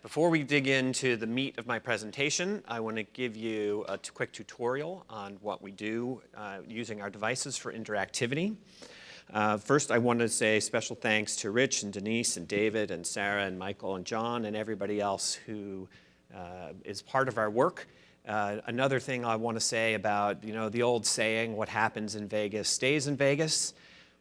Before we dig into the meat of my presentation, I want to give you a quick tutorial on what we do using our devices for interactivity. First, I want to say special thanks to Rich and Denise and David and Sarah and Michael and John and everybody else who is part of our work. Another thing I want to say about, the old saying, what happens in Vegas stays in Vegas.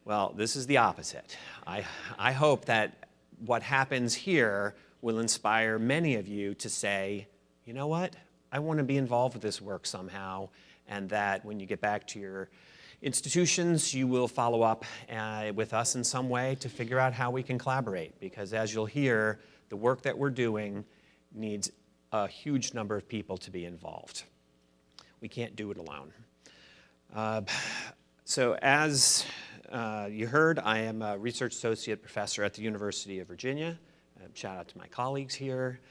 Well, this is the opposite. I hope that what happens here will inspire many of you to say, you know what, I want to be involved with this work somehow, and that when you get back to your institutions, you will follow up with us in some way to figure out how we can collaborate, because as you'll hear, the work that we're doing needs a huge number of people to be involved. We can't do it alone. So as you heard, I am a research associate professor at the University of Virginia. Shout out to my colleagues here.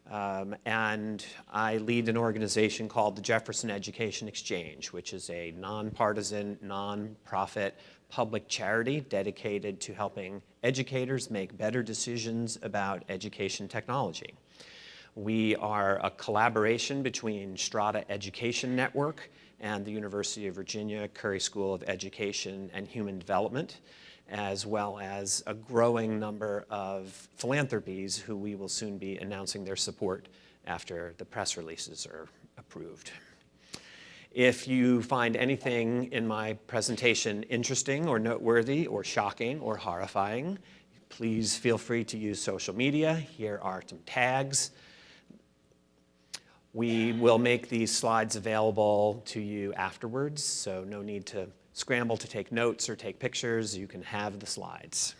And I lead an organization called the Jefferson Education Exchange, which is a nonpartisan, nonprofit public charity dedicated to helping educators make better decisions about education technology. We are a collaboration between Strata Education Network and the University of Virginia Curry School of Education and Human Development, as well as a growing number of philanthropies who we will soon be announcing their support after the press releases are approved. If you find anything in my presentation interesting or noteworthy or shocking or horrifying, please feel free to use social media. Here are some tags. We will make these slides available to you afterwards, so no need to scramble to take notes or take pictures. You can have the slides.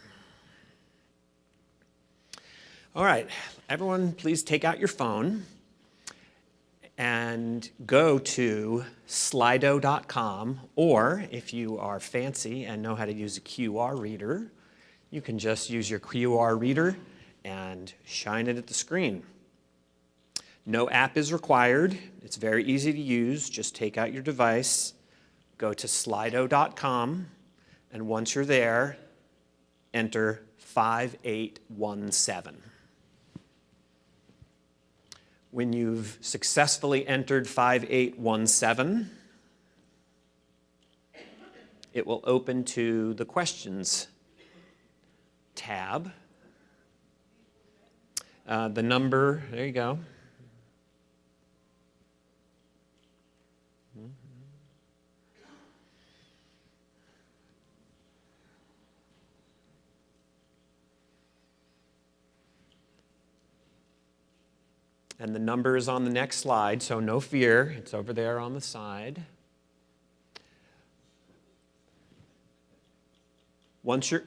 All right, everyone, please take out your phone and go to slido.com, or if you are fancy and know how to use a QR reader, you can just use your QR reader and shine it at the screen. No app is required. It's very easy to use. Just take out your device, go to slido.com, and once you're there, enter 5817. When you've successfully entered 5817, it will open to the Questions tab. The number, there you go. And the number is on the next slide, so no fear. It's over there on the side. Once you're...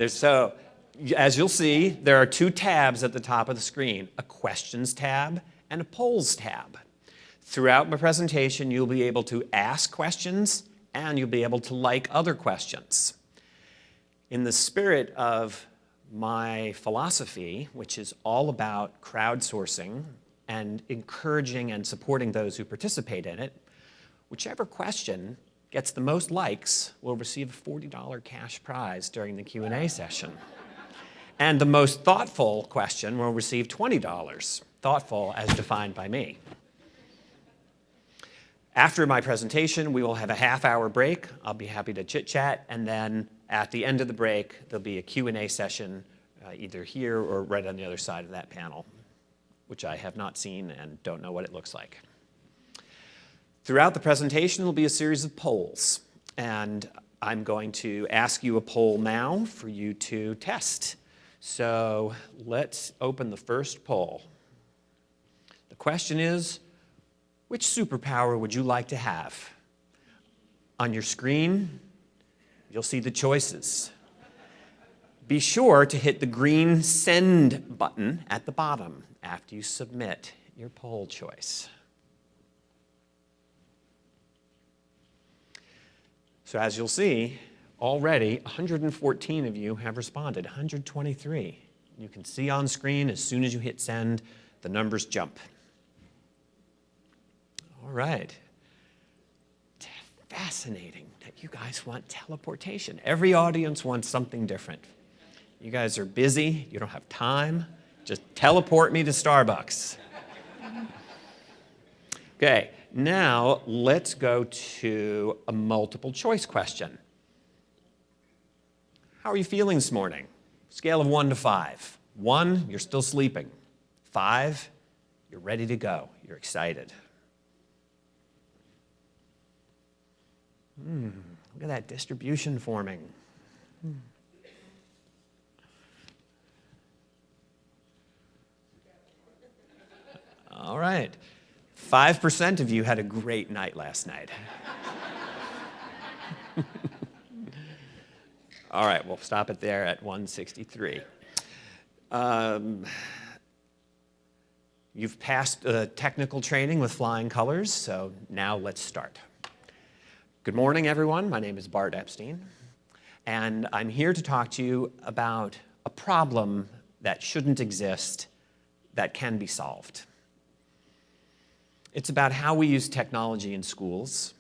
So, as you'll see, there are two tabs at the top of the screen, a Questions tab and a Polls tab. Throughout my presentation, you'll be able to ask questions and you'll be able to like other questions. In the spirit of my philosophy, which is all about crowdsourcing and encouraging and supporting those who participate in it, whichever question gets the most likes will receive a $40 cash prize during the Q&A session. And the most thoughtful question will receive $20, thoughtful as defined by me. After my presentation, we will have a half-hour break. I'll be happy to chit-chat, and then at the end of the break, there'll be a Q&A session either here or right on the other side of that panel, which I have not seen and don't know what it looks like. Throughout the presentation, there'll be a series of polls, and I'm going to ask you a poll now for you to test. So let's open the first poll. The question is, which superpower would you like to have? On your screen, you'll see the choices. Be sure to hit the green Send button at the bottom after you submit your poll choice. So as you'll see, already 114 of you have responded, 123. You can see on screen as soon as you hit send, the numbers jump. right. Fascinating that you guys want teleportation. Every audience wants something different. You guys are busy. You don't have time. Just teleport me to Starbucks. Okay, now let's go to a multiple choice question. How are you feeling this morning? Scale of 1 to 5. 1, you're still sleeping. 5, you're ready to go. You're excited. Look at that distribution forming. All right. 5% of you had a great night last night. All right, we'll stop it there at 163. You've passed technical training with flying colors, so now let's start. Good morning, everyone. My name is Bart Epstein, and I'm here to talk to you about a problem that shouldn't exist that can be solved. It's about how we use technology in schools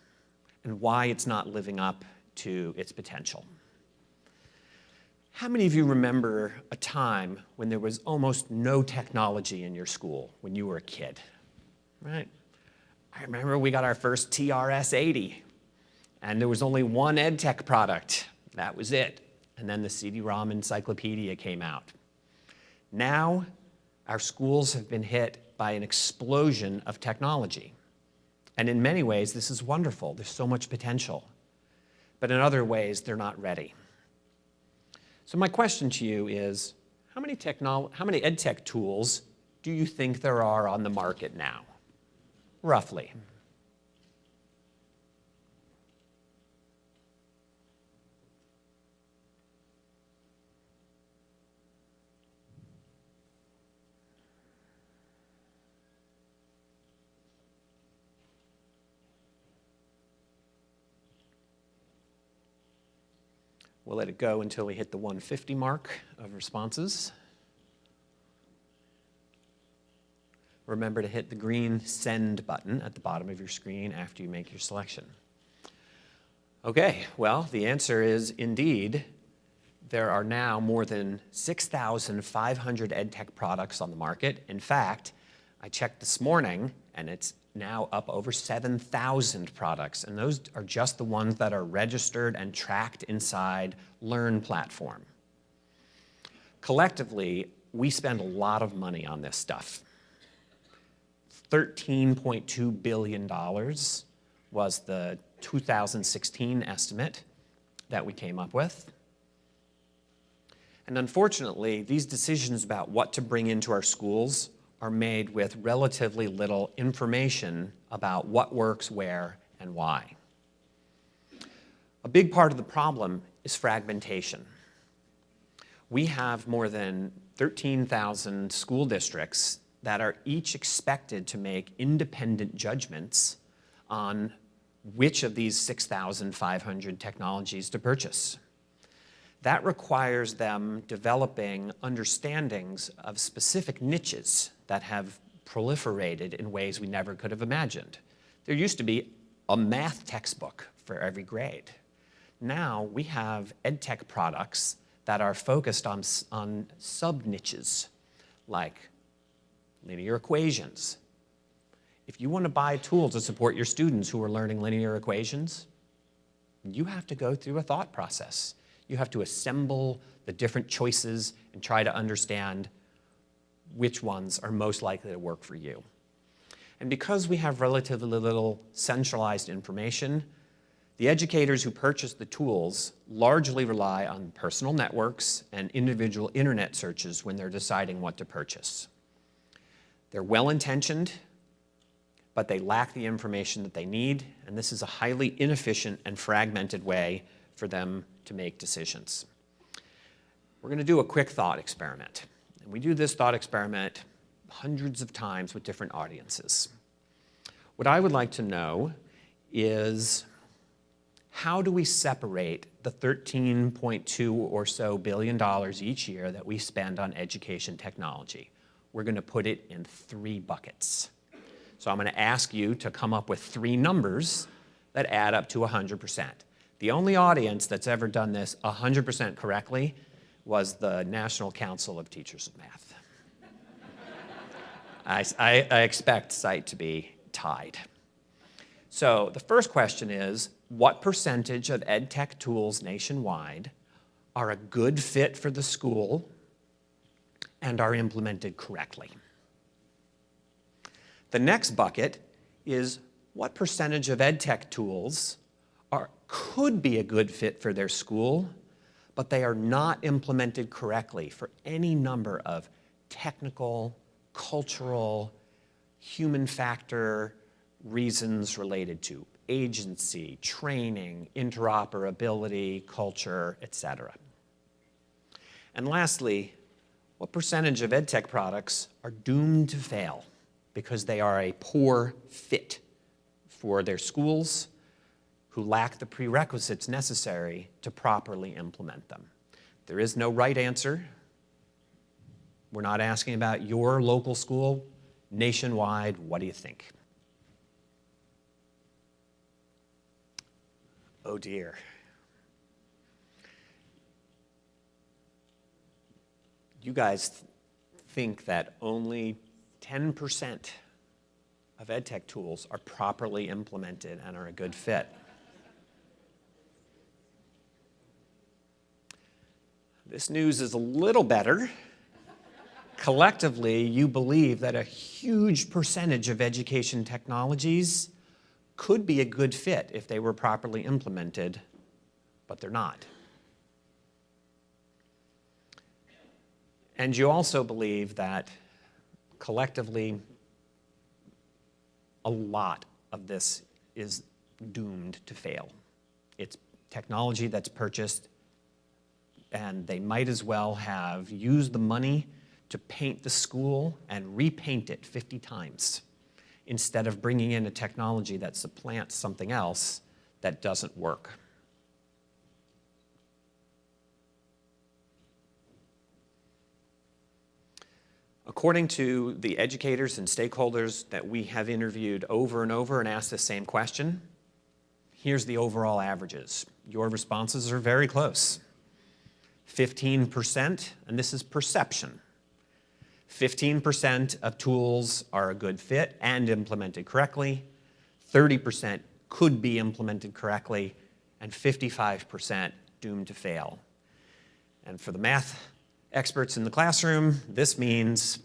and why it's not living up to its potential. How many of you remember a time when there was almost no technology in your school when you were a kid? Right? I remember we got our first TRS-80. And there was only one EdTech product. That was it. And then the CD-ROM encyclopedia came out. Now, our schools have been hit by an explosion of technology. And in many ways, this is wonderful. There's so much potential. But in other ways, they're not ready. So my question to you is, how many EdTech tools do you think there are on the market now? Roughly. We'll let it go until we hit the 150 mark of responses. Remember to hit the green send button at the bottom of your screen after you make your selection. Okay, well, the answer is indeed, there are now more than 6,500 EdTech products on the market. In fact, I checked this morning, and it's now up over 7,000 products, and those are just the ones that are registered and tracked inside Learn platform. Collectively, we spend a lot of money on this stuff. $13.2 billion was the 2016 estimate that we came up with. And unfortunately, these decisions about what to bring into our schools are made with relatively little information about what works where and why. A big part of the problem is fragmentation. We have more than 13,000 school districts that are each expected to make independent judgments on which of these 6,500 technologies to purchase. That requires them developing understandings of specific niches that have proliferated in ways we never could have imagined. There used to be a math textbook for every grade. Now we have EdTech products that are focused on sub-niches, like linear equations. If you want to buy a tool to support your students who are learning linear equations, you have to go through a thought process. You have to assemble the different choices and try to understand which ones are most likely to work for you. And because we have relatively little centralized information, the educators who purchase the tools largely rely on personal networks and individual internet searches when they're deciding what to purchase. They're well-intentioned, but they lack the information that they need, and this is a highly inefficient and fragmented way for them to make decisions. We're going to do a quick thought experiment. And we do this thought experiment hundreds of times with different audiences. What I would like to know is, how do we separate the $13.2 or so billion each year that we spend on education technology? We're going to put it in 3 buckets. So I'm going to ask you to come up with 3 numbers that add up to 100%. The only audience that's ever done this 100% correctly was the National Council of Teachers of Math. I expect sight to be tied. So the first question is, what percentage of EdTech tools nationwide are a good fit for the school and are implemented correctly? The next bucket is, what percentage of EdTech tools could be a good fit for their school, but they are not implemented correctly for any number of technical, cultural, human factor reasons related to agency, training, interoperability, culture, etc. And lastly, what percentage of EdTech products are doomed to fail because they are a poor fit for their schools who lack the prerequisites necessary to properly implement them? There is no right answer. We're not asking about your local school. Nationwide, what do you think? Oh dear. You guys think that only 10% of EdTech tools are properly implemented and are a good fit. This news is a little better. Collectively, you believe that a huge percentage of education technologies could be a good fit if they were properly implemented, but they're not. And you also believe that collectively, a lot of this is doomed to fail. It's technology that's purchased, and they might as well have used the money to paint the school and repaint it 50 times instead of bringing in a technology that supplants something else that doesn't work. According to the educators and stakeholders that we have interviewed over and over and asked the same question, here's the overall averages. Your responses are very close. 15%, and this is perception, 15% of tools are a good fit and implemented correctly, 30% could be implemented correctly, and 55% doomed to fail. And for the math experts in the classroom, this means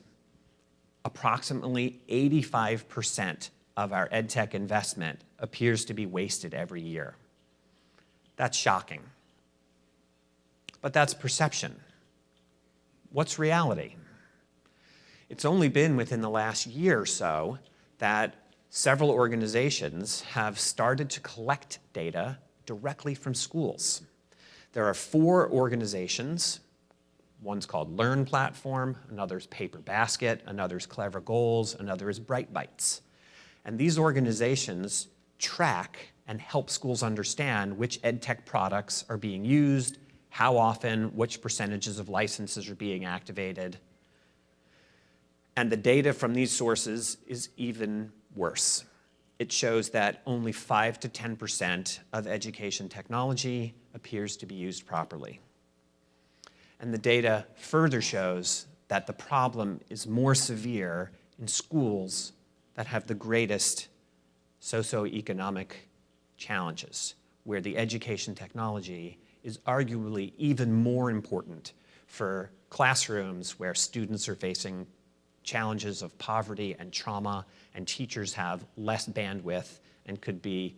approximately 85% of our EdTech investment appears to be wasted every year. That's shocking. But that's perception. What's reality? It's only been within the last year or so that several organizations have started to collect data directly from schools. There are 4 organizations. One's called Learn Platform, another's Paper Basket, another's Clever Goals, another is Bright Bites. And these organizations track and help schools understand which EdTech products are being used, how often, which percentages of licenses are being activated. And the data from these sources is even worse. It shows that only 5 to 10% of education technology appears to be used properly. And the data further shows that the problem is more severe in schools that have the greatest socioeconomic challenges, where the education technology is arguably even more important for classrooms where students are facing challenges of poverty and trauma, and teachers have less bandwidth and could be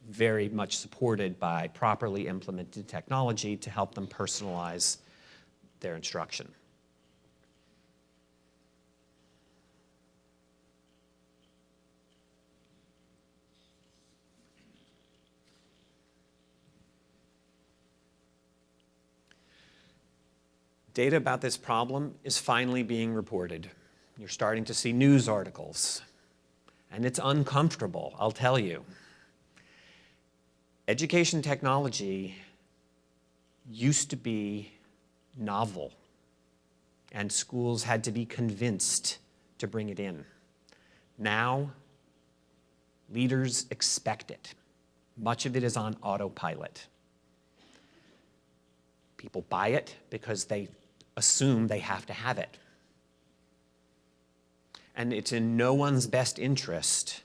very much supported by properly implemented technology to help them personalize their instruction. Data about this problem is finally being reported. You're starting to see news articles, and it's uncomfortable, I'll tell you. Education technology used to be novel, and schools had to be convinced to bring it in. Now, Leaders expect it. Much of it is on autopilot. People buy it because they assume they have to have it. And it's in no one's best interest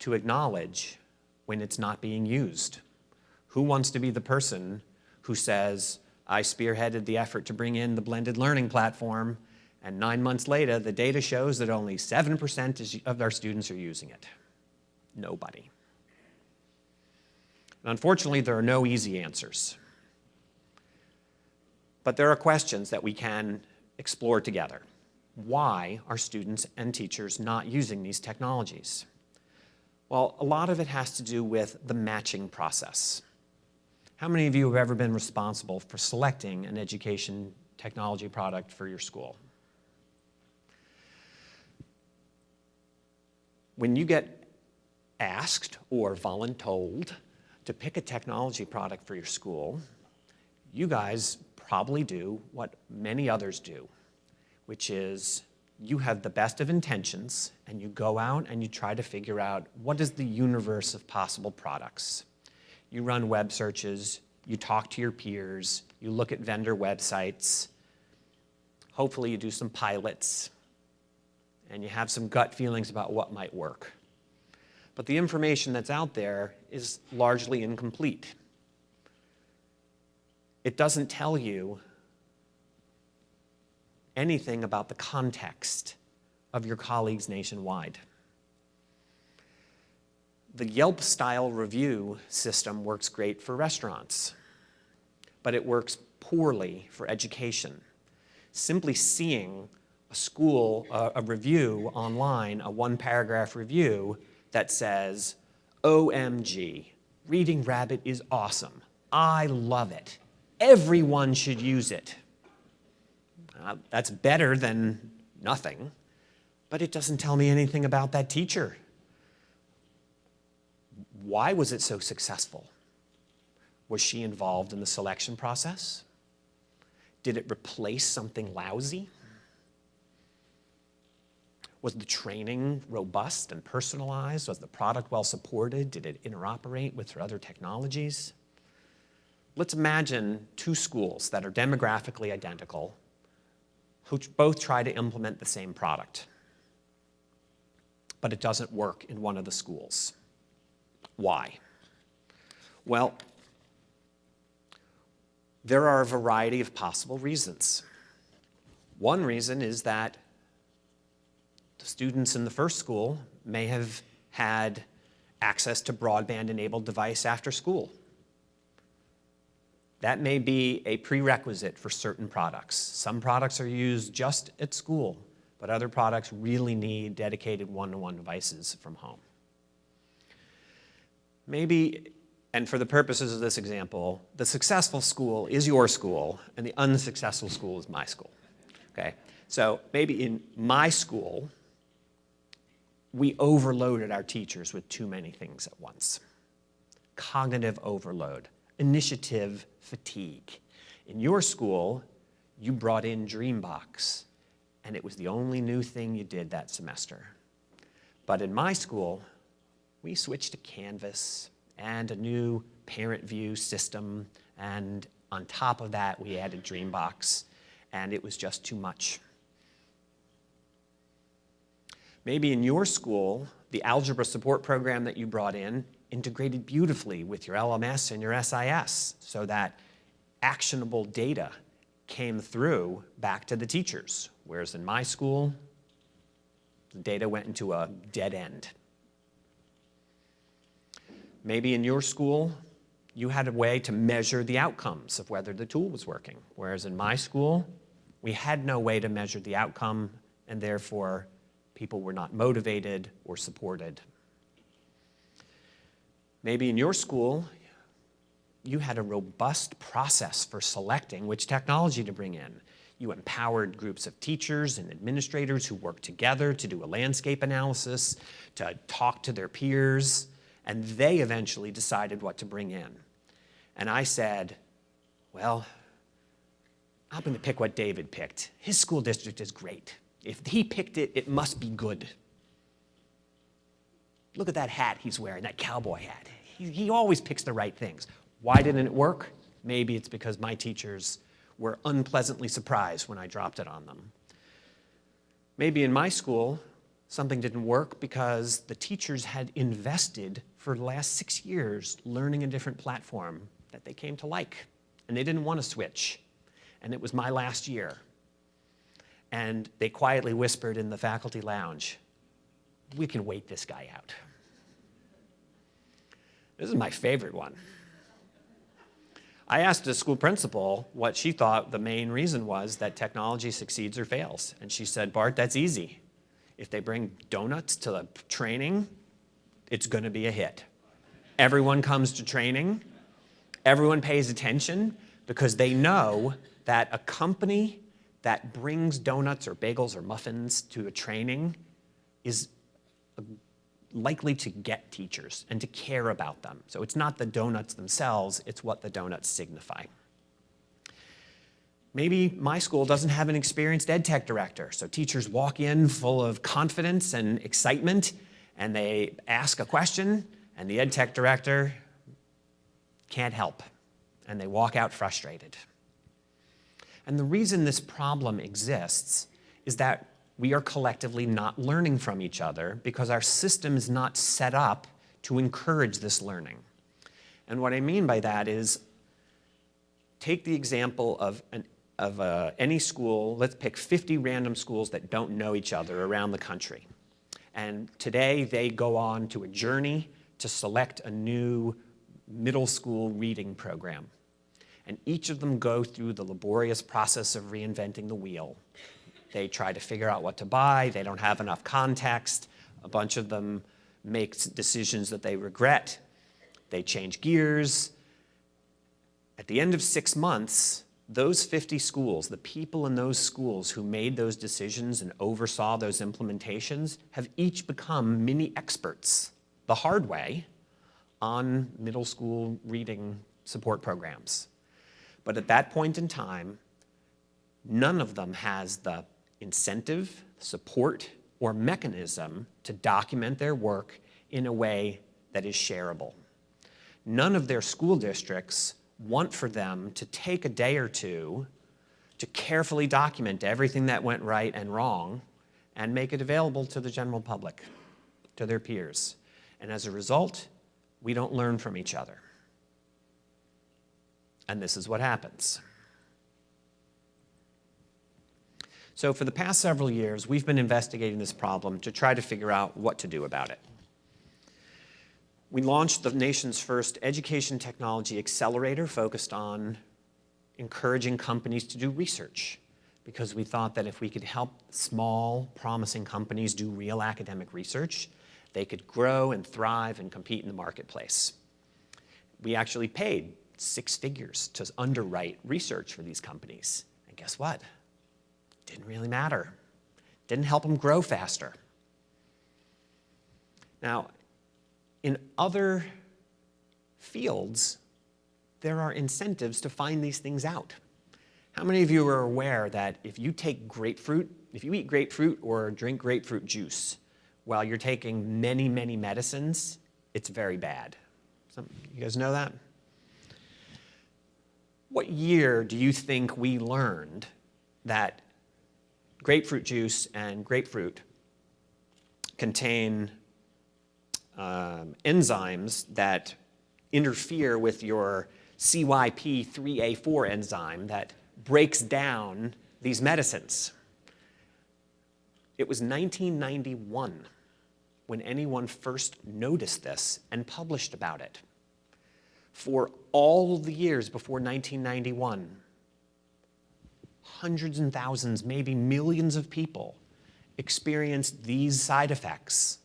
to acknowledge when it's not being used. Who wants to be the person who says, I spearheaded the effort to bring in the blended learning platform, and 9 months later, the data shows that only 7% of our students are using it? Nobody. And unfortunately, there are no easy answers. But there are questions that we can explore together. Why are students and teachers not using these technologies? Well, a lot of it has to do with the matching process. How many of you have ever been responsible for selecting an education technology product for your school? When you get asked or voluntold to pick a technology product for your school, you guys probably do what many others do, which is you have the best of intentions and you go out and you try to figure out what is the universe of possible products. You run web searches, you talk to your peers, you look at vendor websites, hopefully you do some pilots, and you have some gut feelings about what might work. But the information that's out there is largely incomplete. It doesn't tell you anything about the context of your colleagues nationwide. The Yelp-style review system works great for restaurants, but it works poorly for education. Simply seeing a review online, a one-paragraph review that says, OMG, Reading Rabbit is awesome. I love it. Everyone should use it. That's better than nothing, but it doesn't tell me anything about that teacher. Why was it so successful? Was she involved in the selection process? Did it replace something lousy? Was the training robust and personalized? Was the product well supported? Did it interoperate with other technologies? Let's imagine two schools that are demographically identical who both try to implement the same product, but it doesn't work in one of the schools. Why? Well, there are a variety of possible reasons. One reason is that the students in the first school may have had access to broadband-enabled device after school. That may be a prerequisite for certain products. Some products are used just at school, but other products really need dedicated one-to-one devices from home. Maybe, and for the purposes of this example, the successful school is your school, and the unsuccessful school is my school. Okay? So maybe in my school, we overloaded our teachers with too many things at once. Cognitive overload, initiative fatigue. In your school, you brought in Dreambox, and it was the only new thing you did that semester. But in my school, we switched to Canvas and a new parent view system, and on top of that, we added Dreambox, and it was just too much. Maybe in your school, the algebra support program that you brought in integrated beautifully with your LMS and your SIS so that actionable data came through back to the teachers, whereas in my school, the data went into a dead end. Maybe in your school, you had a way to measure the outcomes of whether the tool was working, whereas in my school, we had no way to measure the outcome, and therefore, people were not motivated or supported. Maybe in your school, you had a robust process for selecting which technology to bring in. You empowered groups of teachers and administrators who worked together to do a landscape analysis, to talk to their peers, and they eventually decided what to bring in. And I said, well, I'm going to pick what David picked. His school district is great. If he picked it, it must be good. Look at that hat he's wearing, that cowboy hat. He always picks the right things. Why didn't it work? Maybe it's because my teachers were unpleasantly surprised when I dropped it on them. Maybe in my school, something didn't work because the teachers had invested for the last 6 years learning a different platform that they came to like, and they didn't want to switch. And it was my last year. And they quietly whispered in the faculty lounge, "We can wait this guy out." This is my favorite one. I asked the school principal what she thought the main reason was that technology succeeds or fails. And she said, "Bart, that's easy. If they bring donuts to the training, it's going to be a hit. Everyone comes to training. Everyone pays attention because they know that a company that brings donuts or bagels or muffins to a training is likely to get teachers and to care about them. So it's not the donuts themselves, it's what the donuts signify." Maybe my school doesn't have an experienced EdTech director, so teachers walk in full of confidence and excitement, and they ask a question, and the EdTech director can't help, and they walk out frustrated. And the reason this problem exists is that we are collectively not learning from each other because our system is not set up to encourage this learning. And what I mean by that is, take the example of any school. Let's pick 50 random schools that don't know each other around the country. And today they go on to a journey to select a new middle school reading program. And each of them go through the laborious process of reinventing the wheel. They try to figure out what to buy. They don't have enough context. A bunch of them make decisions that they regret. They change gears. At the end of 6 months, those 50 schools, the people in those schools who made those decisions and oversaw those implementations, have each become mini experts, the hard way, on middle school reading support programs. But at that point in time, none of them has the incentive, support, or mechanism to document their work in a way that is shareable. None of their school districts want for them to take a day or two to carefully document everything that went right and wrong and make it available to the general public, to their peers. And as a result, we don't learn from each other. And this is what happens. So for the past several years, we've been investigating this problem to try to figure out what to do about it. We launched the nation's first education technology accelerator focused on encouraging companies to do research, because we thought that if we could help small, promising companies do real academic research, they could grow and thrive and compete in the marketplace. We actually paid 6 figures to underwrite research for these companies. And guess what? Didn't really matter. Didn't help them grow faster. Now, in other fields, there are incentives to find these things out. How many of you are aware that if you eat grapefruit or drink grapefruit juice while you're taking many, many medicines, it's very bad? You guys know that? What year do you think we learned that grapefruit juice and grapefruit contain enzymes that interfere with your CYP3A4 enzyme that breaks down these medicines? It was 1991 when anyone first noticed this and published about it. For all the years before 1991, hundreds and thousands, maybe millions of people experienced these side effects,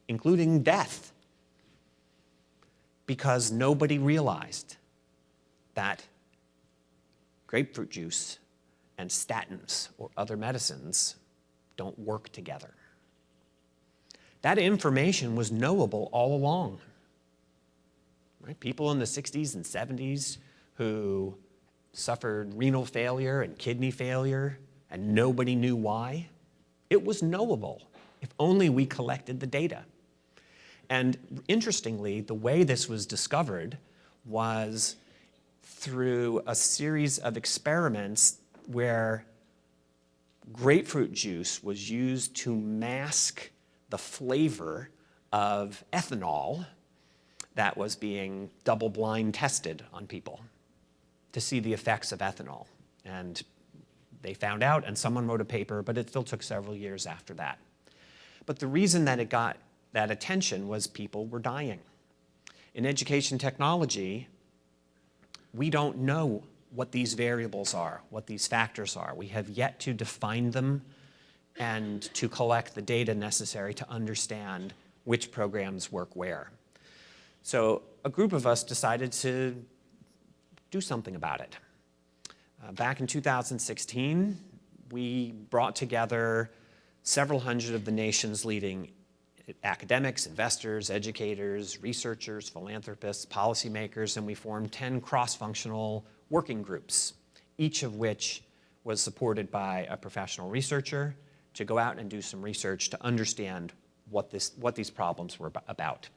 including death, because nobody realized that grapefruit juice and statins or other medicines don't work together. That information was knowable all along. Right? People in the 60s and 70s who suffered renal failure and kidney failure, and nobody knew why. It was knowable, if only we collected the data. And interestingly, the way this was discovered was through a series of experiments where grapefruit juice was used to mask the flavor of ethanol that was being double-blind tested on people to see the effects of ethanol. And they found out, and someone wrote a paper, but it still took several years after that. But the reason that it got that attention was people were dying. In education technology, we don't know what these variables are, what these factors are. We have yet to define them and to collect the data necessary to understand which programs work where. So a group of us decided to do something about it. Back in 2016, we brought together several hundred of the nation's leading academics, investors, educators, researchers, philanthropists, policymakers, and we formed 10 cross-functional working groups, each of which was supported by a professional researcher to go out and do some research to understand what these problems were about.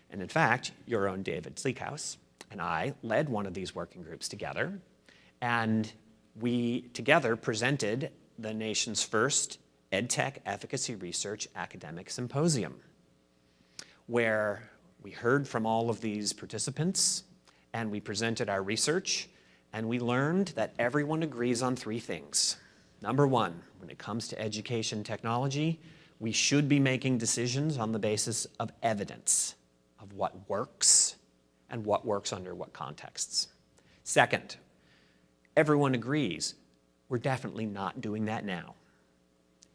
And in fact, your own David Sleekhouse and I led one of these working groups together, and we together presented the nation's first EdTech Efficacy Research Academic Symposium, where we heard from all of these participants, and we presented our research, and we learned that everyone agrees on three things. Number one, when it comes to education technology, we should be making decisions on the basis of evidence, of what works and what works under what contexts. Second, everyone agrees we're definitely not doing that now.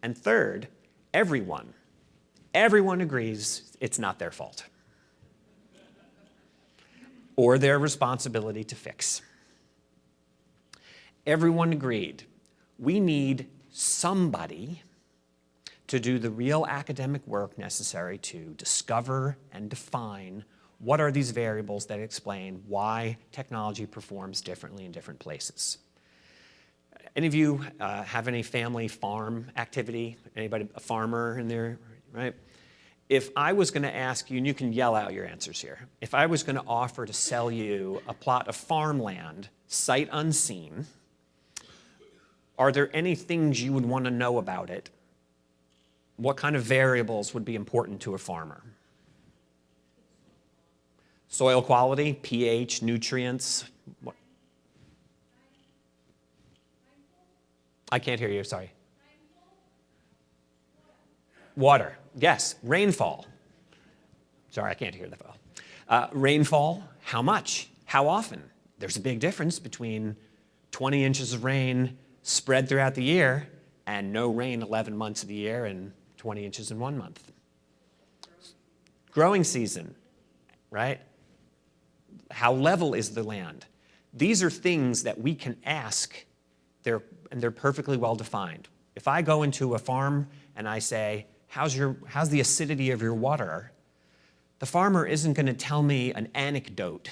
And third, everyone agrees it's not their fault or their responsibility to fix. Everyone agreed we need somebody to do the real academic work necessary to discover and define what are these variables that explain why technology performs differently in different places. Any of you have any family farm activity? Anybody a farmer in there, right? If I was going to ask you, and you can yell out your answers here, if I was going to offer to sell you a plot of farmland, sight unseen, are there any things you would want to know about it? What kind of variables would be important to a farmer? Soil quality, pH, nutrients? What? I can't hear you, sorry. Water, yes. Rainfall. Sorry, I can't hear that well. Rainfall, how much? How often? There's a big difference between 20 inches of rain spread throughout the year and no rain 11 months of the year and 20 inches in 1 month. Growing season, right? How level is the land? These are things that we can ask, and they're perfectly well defined. If I go into a farm and I say, how's the acidity of your water? The farmer isn't going to tell me an anecdote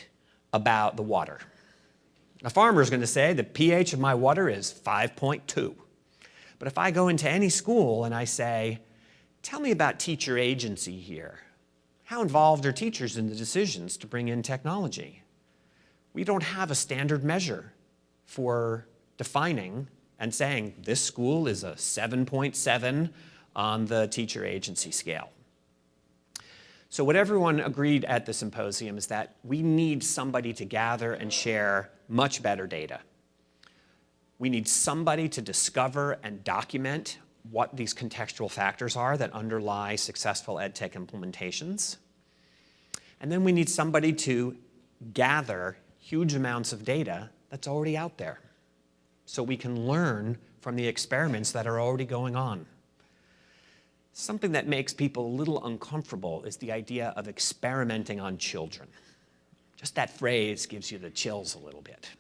about the water. A farmer is going to say the pH of my water is 5.2. But if I go into any school and I say, tell me about teacher agency here. How involved are teachers in the decisions to bring in technology? We don't have a standard measure for defining and saying this school is a 7.7 on the teacher agency scale. So what everyone agreed at the symposium is that we need somebody to gather and share much better data. We need somebody to discover and document what these contextual factors are that underlie successful EdTech implementations. And then we need somebody to gather huge amounts of data that's already out there so we can learn from the experiments that are already going on. Something that makes people a little uncomfortable is the idea of experimenting on children. Just that phrase gives you the chills a little bit.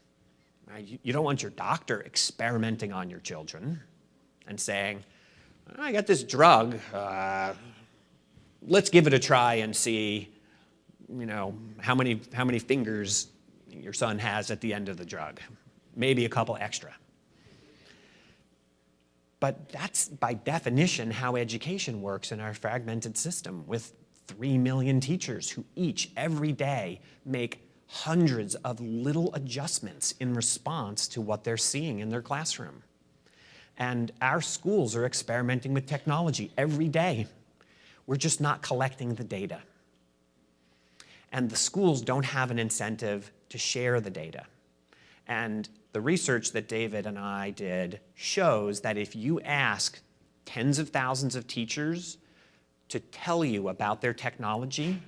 Right? You don't want your doctor experimenting on your children and saying, I got this drug, let's give it a try and see, how many fingers your son has at the end of the drug. Maybe a couple extra. But that's by definition how education works in our fragmented system with 3 million teachers who each, every day, make hundreds of little adjustments in response to what they're seeing in their classroom. And our schools are experimenting with technology every day. We're just not collecting the data. And the schools don't have an incentive to share the data. And the research that David and I did shows that if you ask tens of thousands of teachers to tell you about their technology,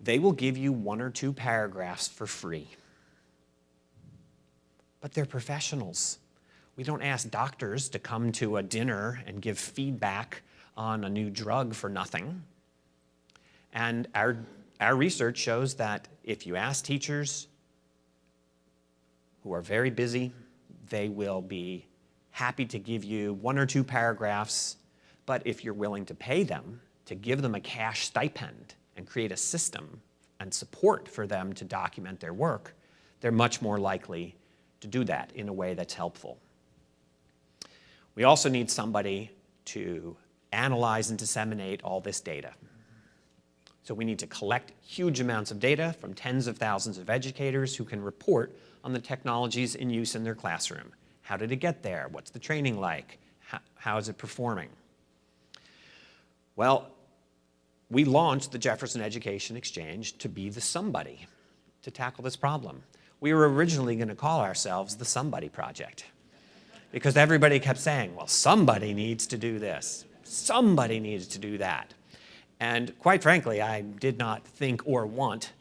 they will give you 1 or 2 paragraphs for free. But they're professionals. We don't ask doctors to come to a dinner and give feedback on a new drug for nothing. And our research shows that if you ask teachers who are very busy, they will be happy to give you 1 or 2 paragraphs. But if you're willing to pay them, to give them a cash stipend and create a system and support for them to document their work, they're much more likely to do that in a way that's helpful. We also need somebody to analyze and disseminate all this data. So we need to collect huge amounts of data from tens of thousands of educators who can report on the technologies in use in their classroom. How did it get there? What's the training like? How is it performing? Well, we launched the Jefferson Education Exchange to be the somebody to tackle this problem. We were originally going to call ourselves the Somebody Project because everybody kept saying, well, somebody needs to do this. Somebody needs to do that. And quite frankly, I did not think or want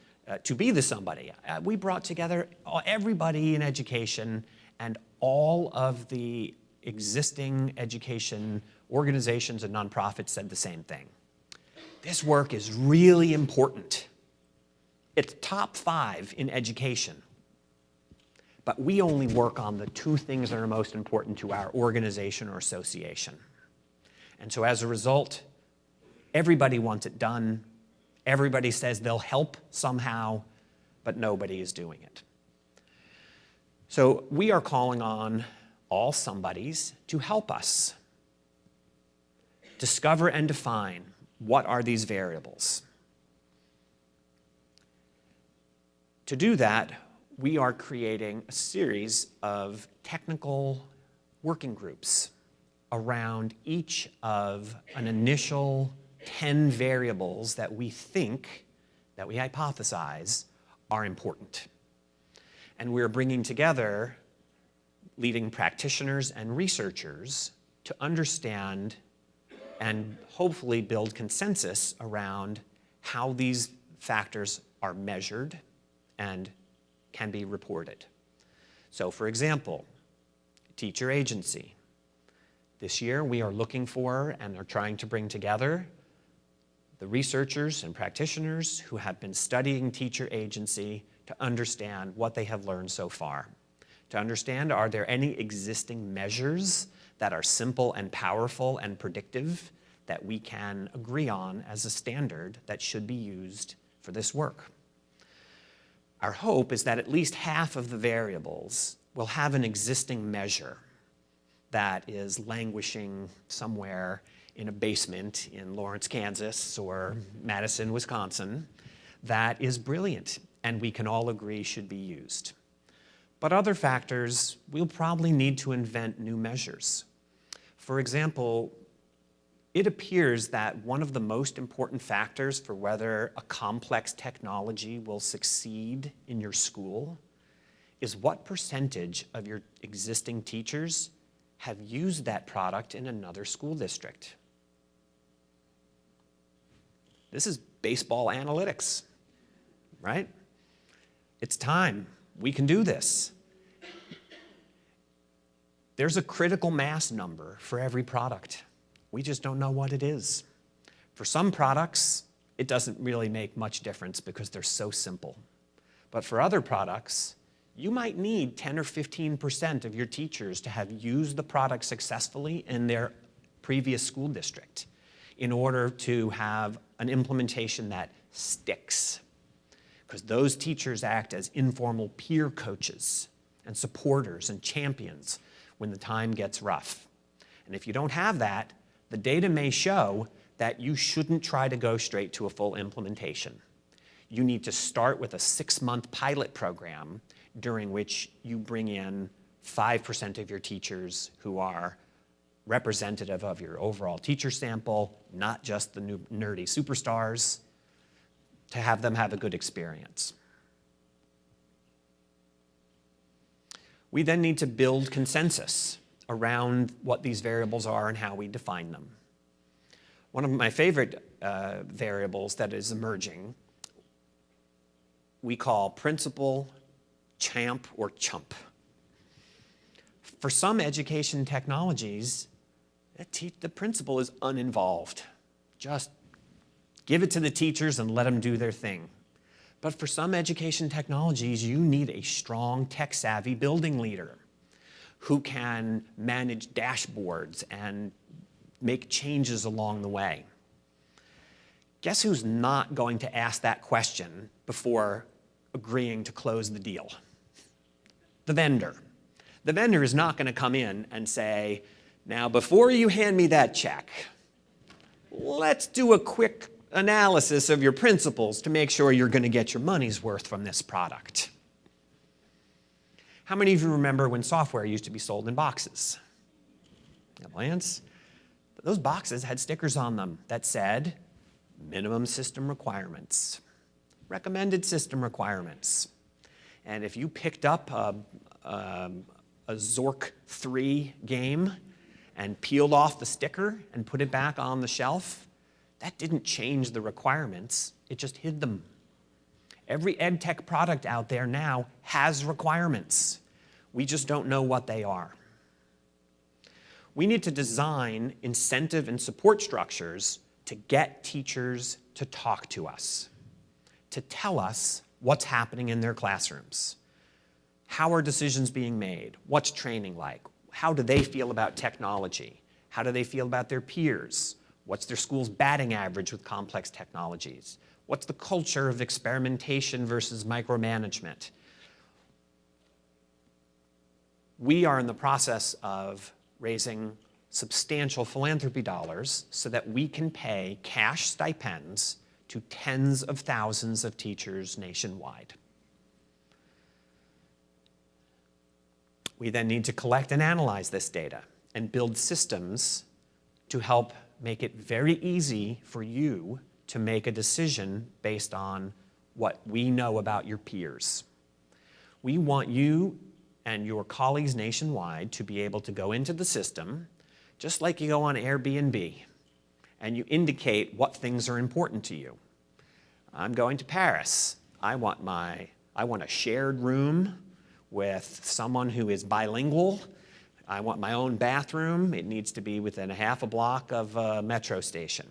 to be the somebody. We brought together everybody in education, and all of the existing education organizations and nonprofits said the same thing. This work is really important. It's top 5 in education. But we only work on the 2 things that are most important to our organization or association. And so as a result, everybody wants it done. Everybody says they'll help somehow, but nobody is doing it. So we are calling on all somebodies to help us discover and define what are these variables. To do that, we are creating a series of technical working groups around each of an initial 10 variables that we think, that we hypothesize, are important. And we're bringing together leading practitioners and researchers to understand and hopefully build consensus around how these factors are measured and can be reported. So for example, teacher agency. This year we are looking for and are trying to bring together the researchers and practitioners who have been studying teacher agency to understand what they have learned so far. To understand, are there any existing measures that are simple and powerful and predictive that we can agree on as a standard that should be used for this work? Our hope is that at least half of the variables will have an existing measure that is languishing somewhere in a basement in Lawrence, Kansas, or Madison, Wisconsin, that is brilliant and we can all agree should be used. But other factors, we'll probably need to invent new measures. For example, it appears that one of the most important factors for whether a complex technology will succeed in your school is what percentage of your existing teachers have used that product in another school district. This is baseball analytics, right? It's time. We can do this. There's a critical mass number for every product. We just don't know what it is. For some products, it doesn't really make much difference because they're so simple. But for other products, you might need 10 or 15% of your teachers to have used the product successfully in their previous school district in order to have an implementation that sticks. Because those teachers act as informal peer coaches and supporters and champions when the time gets rough. And if you don't have that, the data may show that you shouldn't try to go straight to a full implementation. You need to start with a 6-month pilot program during which you bring in 5% of your teachers who are representative of your overall teacher sample, not just the new nerdy superstars, to have them have a good experience. We then need to build consensus around what these variables are and how we define them. One of my favorite variables that is emerging, we call principal, champ, or chump. For some education technologies, the principal is uninvolved. Just give it to the teachers and let them do their thing. But for some education technologies, you need a strong tech-savvy building leader who can manage dashboards and make changes along the way. Guess who's not going to ask that question before agreeing to close the deal? The vendor. The vendor is not going to come in and say, now before you hand me that check, let's do a quick analysis of your principles to make sure you're going to get your money's worth from this product. How many of you remember when software used to be sold in boxes? Lance? Those boxes had stickers on them that said minimum system requirements, recommended system requirements. And if you picked up a Zork 3 game and peeled off the sticker and put it back on the shelf, that didn't change the requirements, it just hid them. Every EdTech product out there now has requirements. We just don't know what they are. We need to design incentive and support structures to get teachers to talk to us, to tell us what's happening in their classrooms. How are decisions being made? What's training like? How do they feel about technology? How do they feel about their peers? What's their school's batting average with complex technologies? What's the culture of experimentation versus micromanagement? We are in the process of raising substantial philanthropy dollars so that we can pay cash stipends to tens of thousands of teachers nationwide. We then need to collect and analyze this data and build systems to help make it very easy for you to make a decision based on what we know about your peers. We want you and your colleagues nationwide to be able to go into the system, just like you go on Airbnb, and you indicate what things are important to you. I'm going to Paris. I want a shared room with someone who is bilingual. I want my own bathroom. It needs to be within a half a block of a metro station.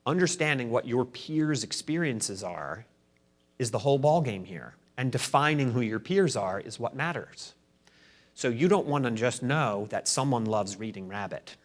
Understanding what your peers' experiences are is the whole ballgame here. And defining who your peers are is what matters. So you don't want to just know that someone loves Reading Rabbit.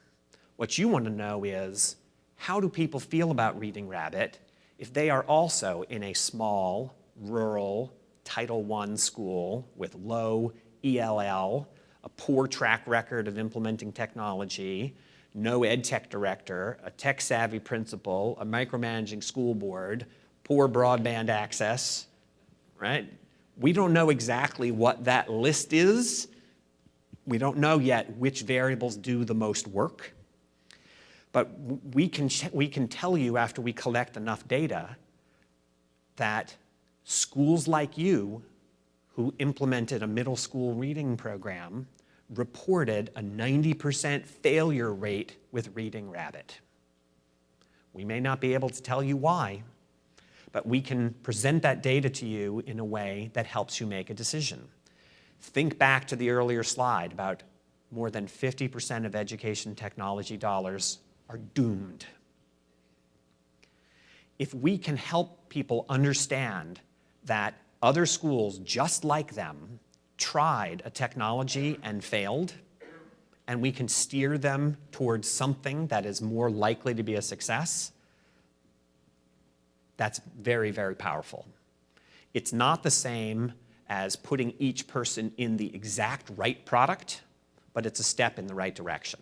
What you want to know is, how do people feel about Reading Rabbit if they are also in a small, rural, Title I school with low ELL, a poor track record of implementing technology, no EdTech director, a tech-savvy principal, a micromanaging school board, poor broadband access, right? We don't know exactly what that list is. We don't know yet which variables do the most work. But we can tell you after we collect enough data that schools like you who implemented a middle school reading program reported a 90% failure rate with Reading Rabbit. We may not be able to tell you why, but we can present that data to you in a way that helps you make a decision. Think back to the earlier slide about more than 50% of education technology dollars are doomed. If we can help people understand that other schools just like them tried a technology and failed, and we can steer them towards something that is more likely to be a success, that's very, very powerful. It's not the same as putting each person in the exact right product, but it's a step in the right direction.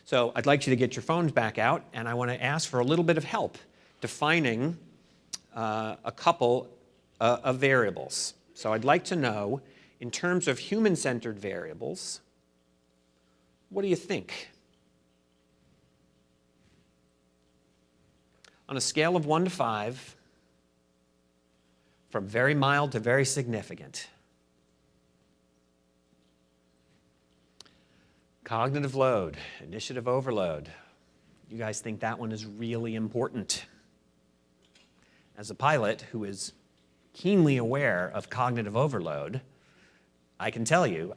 So I'd like you to get your phones back out, and I want to ask for a little bit of help defining a couple of variables. So I'd like to know, in terms of human-centered variables, what do you think? On a scale of 1 to 5, from very mild to very significant, cognitive load, initiative overload. You guys think that one is really important? As a pilot who is keenly aware of cognitive overload, I can tell you,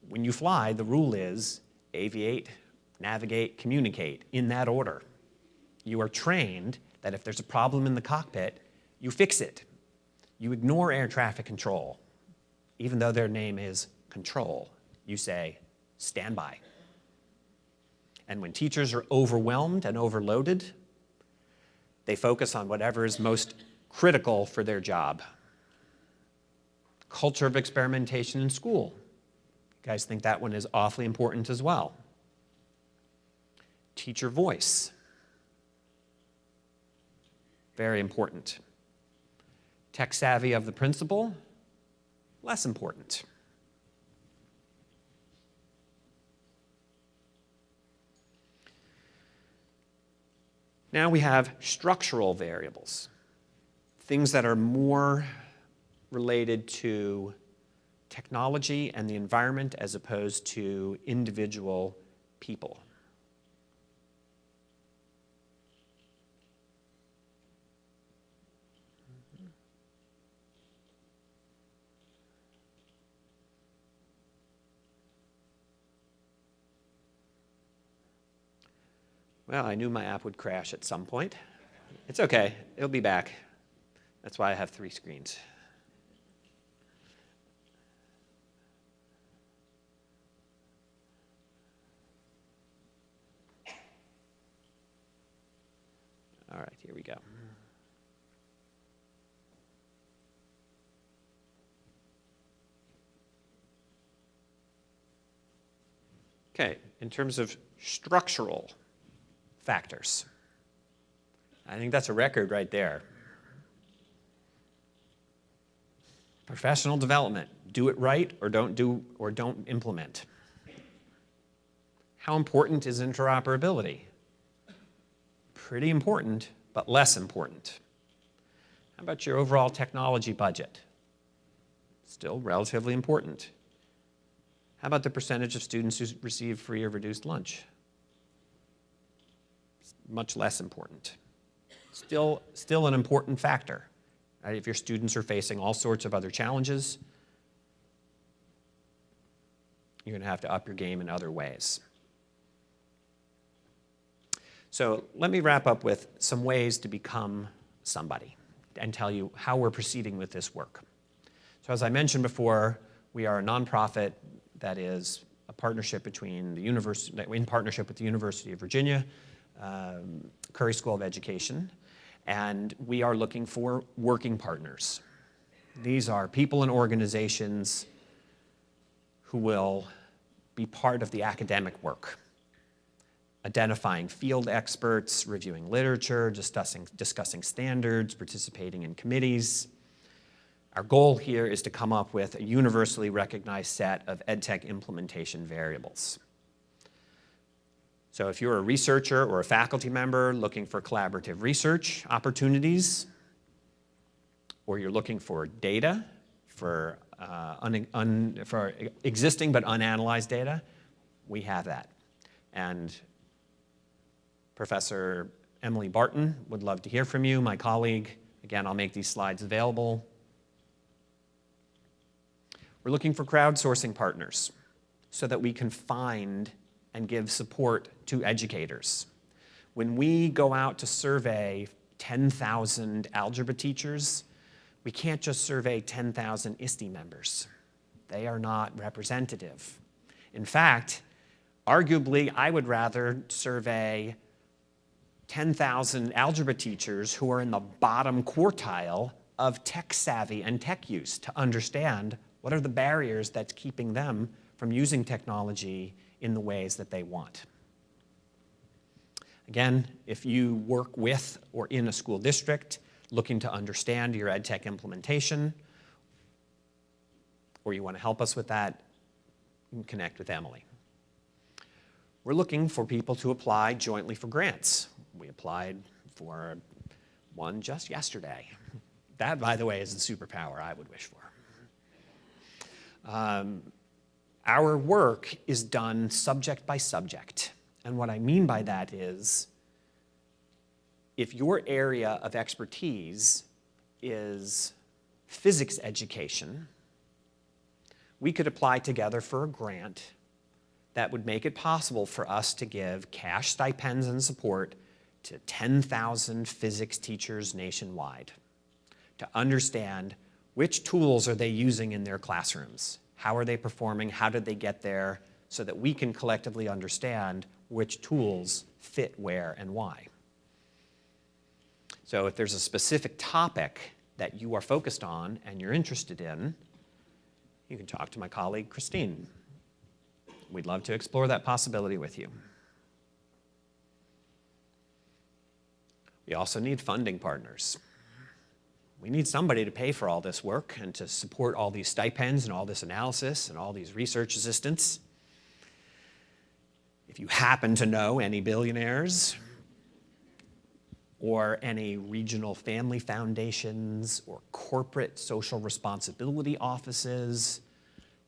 when you fly, the rule is aviate, navigate, communicate, in that order. You are trained that if there's a problem in the cockpit, you fix it. You ignore air traffic control. Even though their name is control, you say, stand by. And when teachers are overwhelmed and overloaded, they focus on whatever is most critical for their job. Culture of experimentation in school. You guys think that one is awfully important as well. Teacher voice. Very important. Tech savvy of the principal. Less important. Now we have structural variables, things that are more related to technology and the environment as opposed to individual people. Well, I knew my app would crash at some point. It's okay, it'll be back. That's why I have 3 screens. All right, here we go. Okay, in terms of structural factors, I think that's a record right there. Professional development, do it right or don't implement. How important is interoperability? Pretty important, but less important. How about your overall technology budget? Still relatively important. How about the percentage of students who receive free or reduced lunch? Much less important. Still an important factor. Right? If your students are facing all sorts of other challenges, you're going to have to up your game in other ways. So let me wrap up with some ways to become somebody and tell you how we're proceeding with this work. So as I mentioned before, we are a nonprofit that is a partnership between the university, in partnership with the University of Virginia, Curry School of Education, and we are looking for working partners. These are people and organizations who will be part of the academic work, identifying field experts, reviewing literature, discussing standards, participating in committees. Our goal here is to come up with a universally recognized set of EdTech implementation variables. So if you're a researcher or a faculty member looking for collaborative research opportunities, or you're looking for data, for existing but unanalyzed data, we have that. And Professor Emily Barton would love to hear from you, my colleague. Again, I'll make these slides available. We're looking for crowdsourcing partners so that we can find and give support to educators. When we go out to survey 10,000 algebra teachers, we can't just survey 10,000 ISTE members. They are not representative. In fact, arguably, I would rather survey 10,000 algebra teachers who are in the bottom quartile of tech savvy and tech use to understand what are the barriers that's keeping them from using technology in the ways that they want. Again, if you work with or in a school district looking to understand your EdTech implementation, or you want to help us with that, you can connect with Emily. We're looking for people to apply jointly for grants. We applied for one just yesterday. That, by the way, is the superpower I would wish for. Our work is done subject by subject. And what I mean by that is, if your area of expertise is physics education, we could apply together for a grant that would make it possible for us to give cash stipends and support to 10,000 physics teachers nationwide to understand which tools are they using in their classrooms, how are they performing, how did they get there, so that we can collectively understand which tools fit where and why. So if there's a specific topic that you are focused on and you're interested in, you can talk to my colleague, Christine. We'd love to explore that possibility with you. We also need funding partners. We need somebody to pay for all this work and to support all these stipends and all this analysis and all these research assistants. If you happen to know any billionaires or any regional family foundations or corporate social responsibility offices,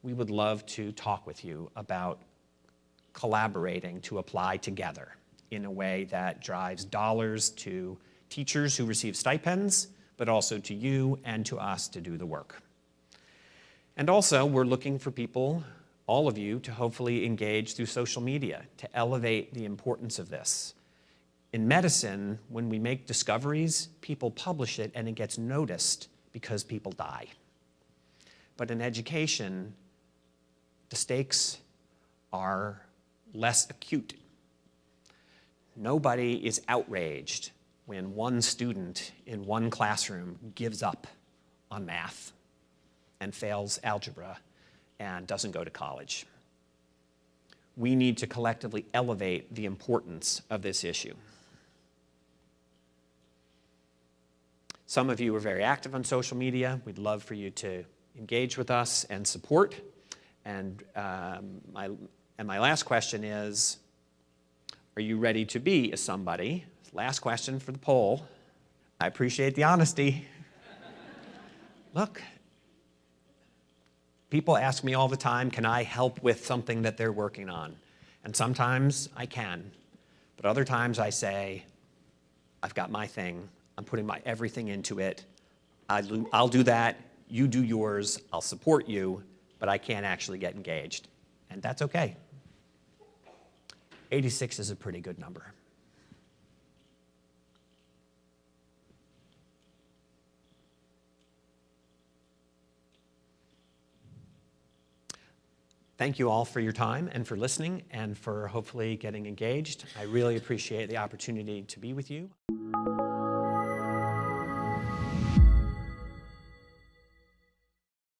we would love to talk with you about collaborating to apply together in a way that drives dollars to teachers who receive stipends, but also to you and to us to do the work. And also, we're looking for people, all of you, to hopefully engage through social media to elevate the importance of this. In medicine, when we make discoveries, people publish it and it gets noticed because people die. But in education, the stakes are less acute. Nobody is outraged when one student in one classroom gives up on math and fails algebra and doesn't go to college. We need to collectively elevate the importance of this issue. Some of you are very active on social media. We'd love for you to engage with us and support. And my last question is, are you ready to be a somebody? Last question for the poll. I appreciate the honesty. Look, people ask me all the time, can I help with something that they're working on? And sometimes I can, but other times I say, I've got my thing. I'm putting my everything into it. I'll do that. You do yours. I'll support you, but I can't actually get engaged. And that's okay. 86 is a pretty good number. Thank you all for your time and for listening and for hopefully getting engaged. I really appreciate the opportunity to be with you.